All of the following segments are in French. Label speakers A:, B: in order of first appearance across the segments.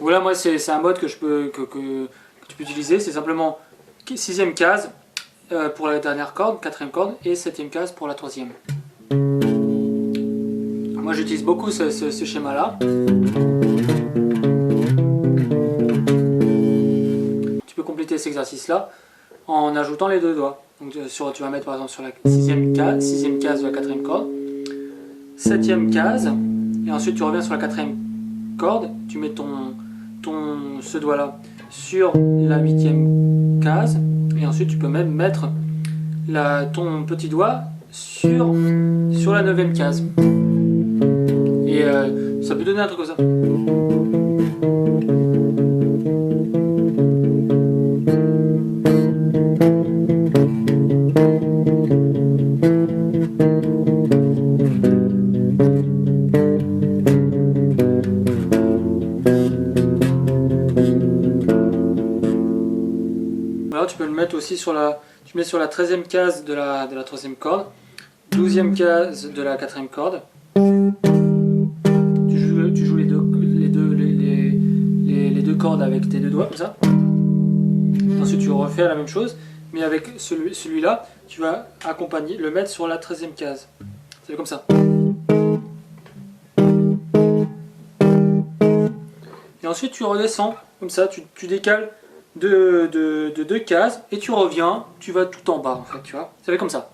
A: Voilà, moi c'est un mode que tu peux utiliser, c'est simplement 6e case pour la dernière corde, 4e corde, et 7e case pour la 3e. Moi j'utilise beaucoup ce schéma là. Tu peux compléter cet exercice là en ajoutant les deux doigts. Donc tu vas mettre par exemple sur la 6e case de la 4e corde, 7e case, et ensuite tu reviens sur la 4e corde, tu mets ce doigt là sur la 8e case, et ensuite tu peux même mettre ton petit doigt sur la 9e case. Et ça peut donner un truc comme ça. Voilà, tu peux le mettre aussi tu mets sur la 13e case de la 3e corde, 12e case de la 4e corde. Tu joues les deux cordes avec tes deux doigts comme ça. Ensuite tu refais la même chose, mais avec celui-là, tu vas le mettre sur la 13e case. C'est comme ça. Et ensuite tu redescends, comme ça, tu décales de 2 cases et tu reviens, tu vas tout en bas en fait, tu vois. Ça fait comme ça.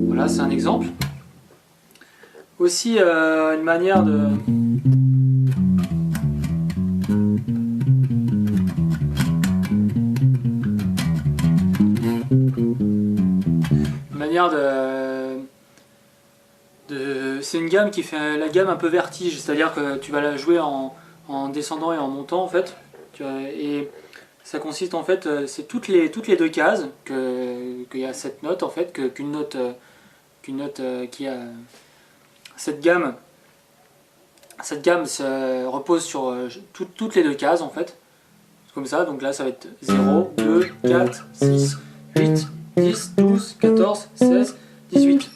A: Voilà, c'est un exemple. Aussi une manière de... C'est une gamme qui fait la gamme un peu vertige, c'est-à-dire que tu vas la jouer en descendant et en montant en fait. Et ça consiste en fait, c'est toutes les 2 cases qu'il y a cette note en fait, qu'une note qui a cette gamme se repose sur toutes les 2 cases en fait, comme ça. Donc là ça va être 0, 2, 4, 6, 8, 10, 12, 14, 16, 18.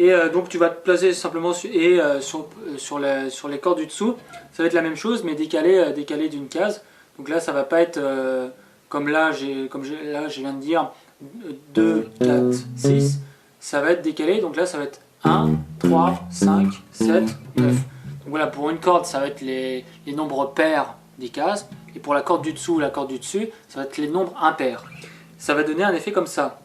A: Et donc tu vas te placer simplement sur les cordes du dessous, ça va être la même chose mais décalé d'une case. Donc là ça va pas être comme là je viens de dire 2, 4, 6, ça va être décalé, donc là ça va être 1, 3, 5, 7, 9. Donc voilà, pour une corde ça va être les nombres pairs des cases, et pour la corde du dessous ou la corde du dessus, ça va être les nombres impairs. Ça va donner un effet comme ça.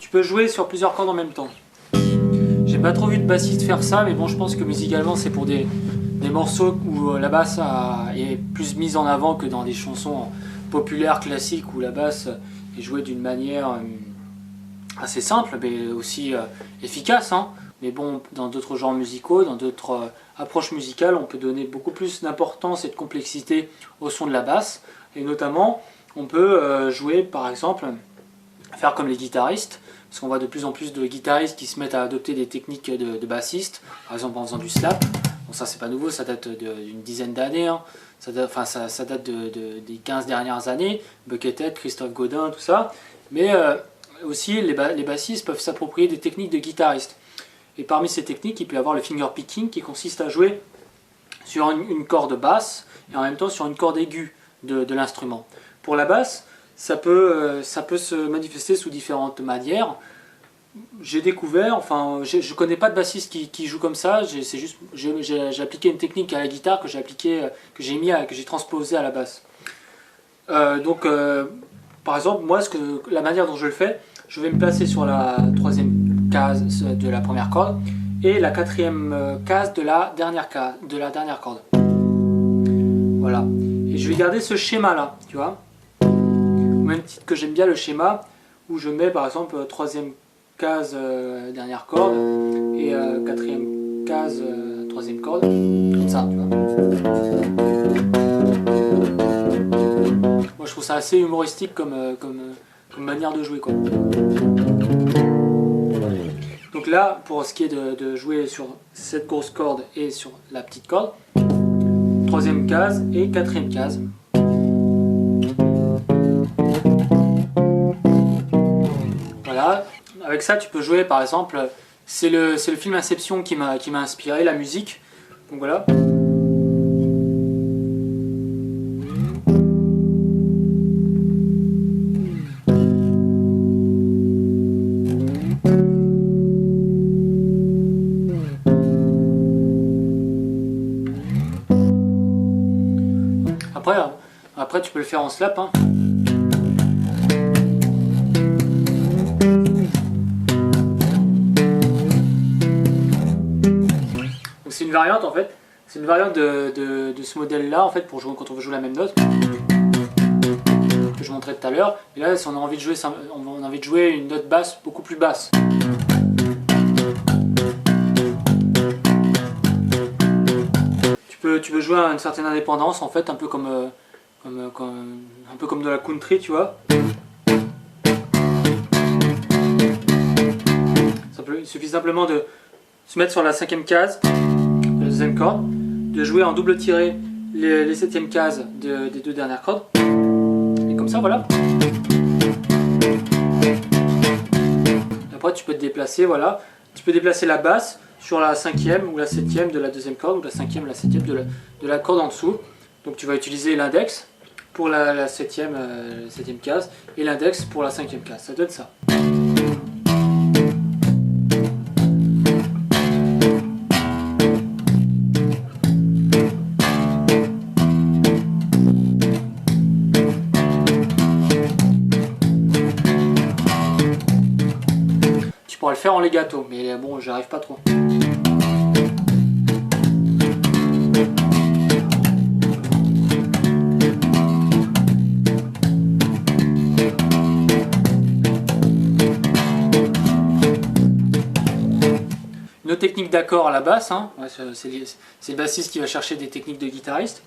A: Tu peux jouer sur plusieurs cordes en même temps. J'ai pas trop vu de bassiste faire ça, mais bon, je pense que musicalement c'est pour des morceaux où la basse est plus mise en avant que dans des chansons populaires, classiques, où la basse est jouée d'une manière assez simple, mais aussi efficace, hein. Mais bon, dans d'autres genres musicaux, dans d'autres approches musicales, on peut donner beaucoup plus d'importance et de complexité au son de la basse. Et notamment, on peut jouer, par exemple, faire comme les guitaristes, parce qu'on voit de plus en plus de guitaristes qui se mettent à adopter des techniques de bassistes, par exemple en faisant du slap. Bon, ça c'est pas nouveau, ça date d'une dizaine d'années, hein. Ça date des 15 dernières années, Buckethead, Christophe Godin, tout ça. Mais aussi, les bassistes peuvent s'approprier des techniques de guitaristes. Et parmi ces techniques, il peut y avoir le finger picking qui consiste à jouer sur une corde basse et en même temps sur une corde aiguë de l'instrument. Pour la basse, ça peut se manifester sous différentes manières. J'ai découvert, enfin, je connais pas de bassiste qui joue comme ça. J'ai appliqué une technique à la guitare que j'ai transposée à la basse. Par exemple, moi, la manière dont je le fais, je vais me placer sur la 3e case de la première corde et la 4e case de la dernière corde. Voilà. Et je vais garder ce schéma là, tu vois. Au même titre que j'aime bien le schéma où je mets par exemple 3e case dernière corde et 4e case 3e corde, comme ça, tu vois. Moi je trouve ça assez humoristique comme manière de jouer, quoi. Donc là, pour ce qui est de jouer sur cette grosse corde et sur la petite corde, troisième case et quatrième case. Voilà, avec ça tu peux jouer par exemple, c'est le film Inception qui m'a inspiré la musique, donc voilà. Après tu peux le faire en slap, hein. C'est une variante en fait, c'est une variante de ce modèle là en fait pour jouer quand on veut jouer la même note que je montrais tout à l'heure. Et là si on a envie de jouer, on a envie de jouer une note basse beaucoup plus basse. Tu peux jouer à une certaine indépendance en fait, un peu comme de la country, tu vois. Il suffit simplement de se mettre sur la cinquième case, la deuxième corde, de jouer en double tiré les septièmes cases des deux dernières cordes, et comme ça, voilà. Après, tu peux te déplacer, voilà. Tu peux déplacer la basse sur la cinquième ou la septième de la deuxième corde, ou la cinquième ou la septième de la corde en dessous. Donc, tu vas utiliser l'index pour la septième case et l'index pour la cinquième case. Ça donne ça. Tu pourras le faire en legato, mais bon, j'y arrive pas trop. Une autre technique d'accord à la basse, hein. Ouais, c'est le bassiste qui va chercher des techniques de guitariste.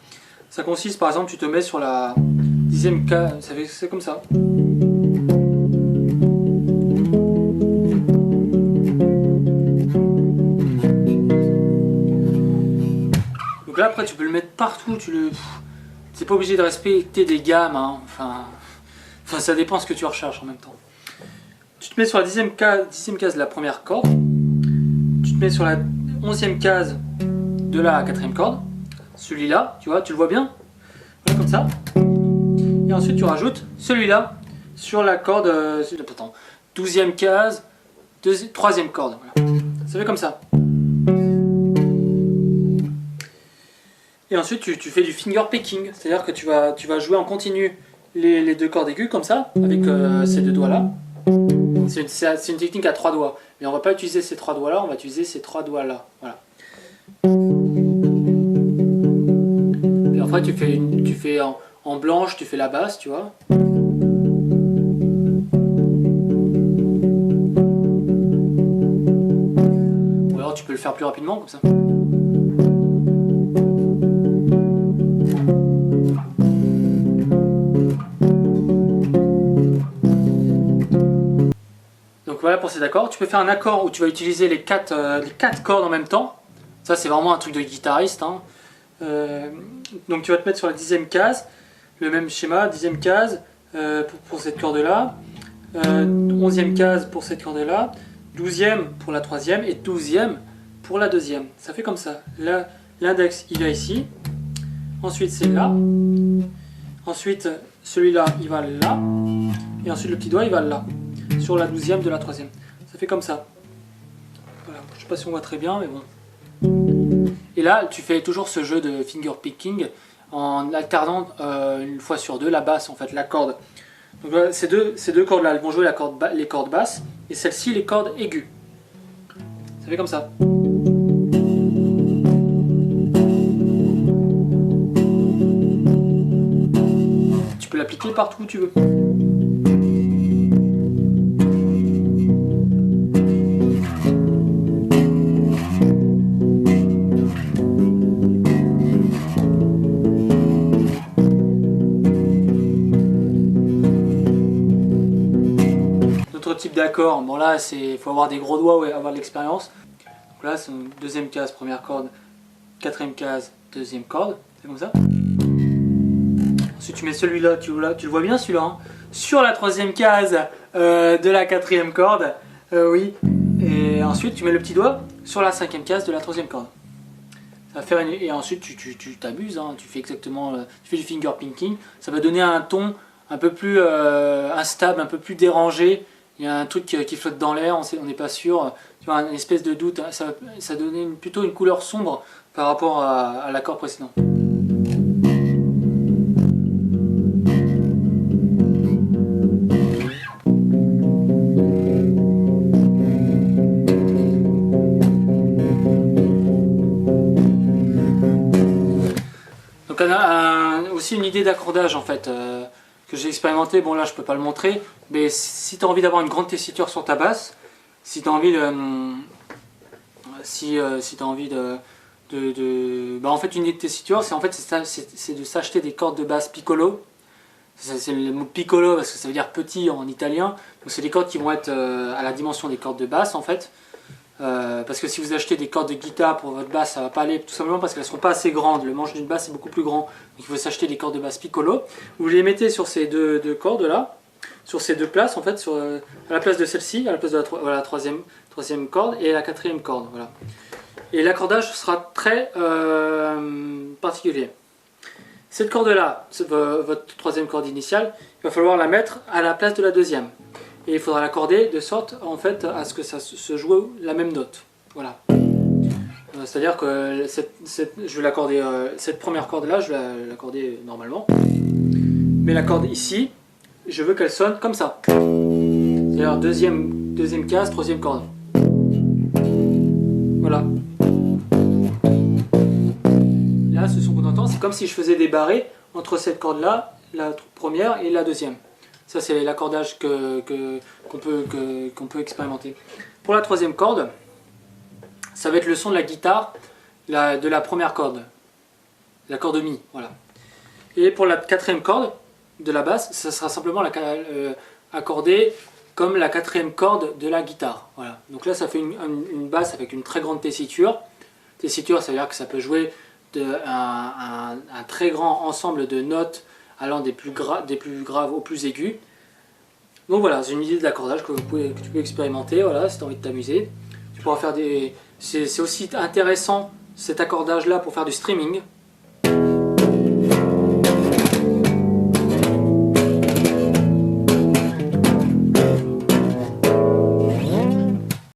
A: Ça consiste par exemple, tu te mets sur la dixième case, c'est comme ça. Donc là après tu peux le mettre partout, t'es pas obligé de respecter des gammes, hein. Enfin ça dépend ce que tu recherches en même temps. Tu te mets sur la dixième case de la première corde. Tu te mets sur la 11e case de la quatrième corde, celui-là, tu vois, tu le vois bien, voilà, comme ça. Et ensuite tu rajoutes celui-là sur la corde, 12e case, 3e corde, voilà. Ça fait comme ça. Et ensuite tu fais du finger picking, c'est-à-dire que tu vas jouer en continu les deux cordes aiguës comme ça, avec ces deux doigts-là. C'est une technique à 3 doigts, mais on va pas utiliser ces 3 doigts là, on va utiliser ces 3 doigts là, voilà. Et après tu fais en blanche, tu fais la basse, tu vois. Ou alors tu peux le faire plus rapidement comme ça. Donc voilà pour cet accord. Tu peux faire un accord où tu vas utiliser les quatre cordes en même temps. Ça c'est vraiment un truc de guitariste, hein. Donc tu vas te mettre sur la 10e case, le même schéma, 10e case pour cette corde là, 11e case pour cette corde là, 12e pour la 3e et 12e pour la 2e. Ça fait comme ça. Là l'index il va ici, ensuite c'est là, ensuite celui-là il va là, et ensuite le petit doigt il va là, sur la 12e de la 3e. Ça fait comme ça. Voilà. Je ne sais pas si on voit très bien, mais bon. Et là, tu fais toujours ce jeu de finger picking en alternant une fois sur deux la basse, en fait, la corde. Donc voilà, ces deux cordes-là, elles vont jouer les cordes basses, et celles-ci, les cordes aiguës. Ça fait comme ça. Tu peux l'appliquer partout où tu veux. Type d'accord, bon là il faut avoir des gros doigts, ouais, avoir de l'expérience. Donc là c'est une deuxième case, première corde, quatrième case, deuxième corde, C'est comme ça. Ensuite tu mets celui-là, tu le vois bien celui-là, hein, sur la troisième case de la quatrième corde, oui. Et ensuite tu mets le petit doigt sur la cinquième case de la troisième corde. Ça va faire et ensuite tu t'abuses, hein, tu fais exactement, tu fais du finger picking. Ça va donner un ton un peu plus instable, un peu plus dérangé. Il y a un truc qui flotte dans l'air, on n'est pas sûr. Tu vois, une espèce de doute, hein, ça donnait plutôt une couleur sombre par rapport à l'accord précédent. Donc on a aussi une idée d'accordage en fait que j'ai expérimenté. Bon là je peux pas le montrer, mais si tu as envie d'avoir une grande tessiture sur ta basse, si tu as envie bah en fait une idée de tessiture, c'est de s'acheter des cordes de basse piccolo. C'est le mot piccolo parce que ça veut dire petit en italien. Donc c'est des cordes qui vont être à la dimension des cordes de basse en fait. Parce que si vous achetez des cordes de guitare pour votre basse, ça va pas aller, tout simplement parce qu'elles ne seront pas assez grandes. Le manche d'une basse est beaucoup plus grand, donc il faut s'acheter des cordes de basse piccolo. Vous les mettez sur ces deux cordes là, sur ces deux places en fait, à la place de celle-ci, à la place de la troisième corde et la quatrième corde. Voilà. Et l'accordage sera très particulier. Cette corde là, votre troisième corde initiale, il va falloir la mettre à la place de la deuxième. Et il faudra l'accorder de sorte en fait à ce que ça se joue la même note. Voilà. C'est-à-dire que je vais l'accorder, cette première corde là, je vais l'accorder normalement. Mais la corde ici, je veux qu'elle sonne comme ça. C'est-à-dire deuxième case, troisième corde. Voilà. Là, ce son qu'on entend, c'est comme si je faisais des barrés entre cette corde là, la première et la deuxième. Ça c'est l'accordage qu'on peut expérimenter. Pour la troisième corde, ça va être le son de la guitare de la première corde, la corde Mi. Voilà. Et pour la quatrième corde de la basse, ça sera simplement accordé comme la quatrième corde de la guitare. Voilà. Donc là ça fait une basse avec une très grande tessiture. Tessiture, ça veut dire que ça peut jouer un très grand ensemble de notes allant des plus graves aux plus aigus. Donc voilà, c'est une idée d'accordage que tu peux expérimenter, voilà, si tu as envie de t'amuser. Tu pourras faire c'est aussi intéressant cet accordage là pour faire du streaming.